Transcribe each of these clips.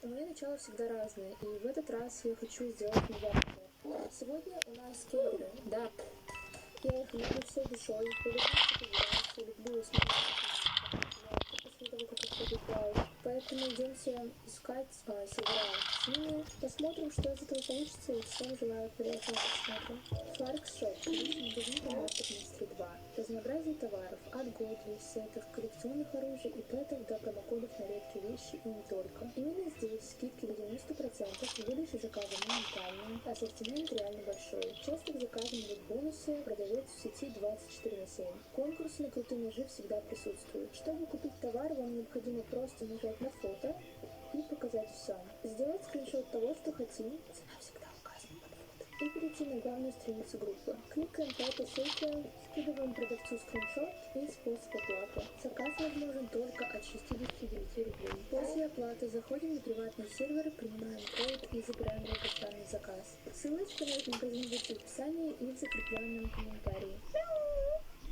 У меня начало всегда разное, и в этот раз я хочу сделать невероятно. Сегодня у нас кенгуры. Да, я их люблю всей душой, я люблю фотографироваться, люблю смотреть после того, как их побегают. Поэтому идемте искать сервера с ними. Посмотрим, что из этого получится, и всем желаю приятного просмотра. Фаркс Шоп. Личный магазин по Маркет 2. Разнообразие товаров. От Годли, сетов, коллекционных оружий и пэтов до промокодов на редкие вещи и не только. Именно здесь скидки до 90%, выдача заказа моментальная, ассортимент реально большой. Часто к заказам идут бонусы, продавец в сети 24/7. Конкурсы на крутые ножи всегда присутствуют. Чтобы купить товар, вам необходимо просто нажать на фото и показать все. Сделать скриншот того, что хотим. Цена всегда указана под фото. И перейти на главную страницу группы. Кликаем по этой ссылке, скидываем продавцу скриншот и способ оплаты. Заказ возможен только от 69 рублей. После оплаты заходим на приватный сервер, принимаем код и забираем долгожданный заказ. Ссылочка на этот магазин будет в описании и в закрепленном комментарии.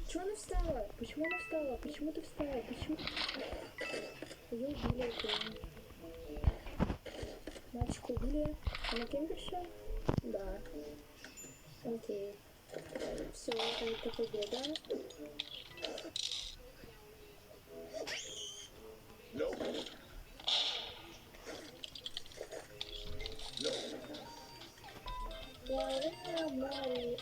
Чего она встала? Почему она встала? Почему ты встала? Почему? Ее убили, окей. Мальчика убили. Она кемперша? Да. Окей. Все, это победа. Мари.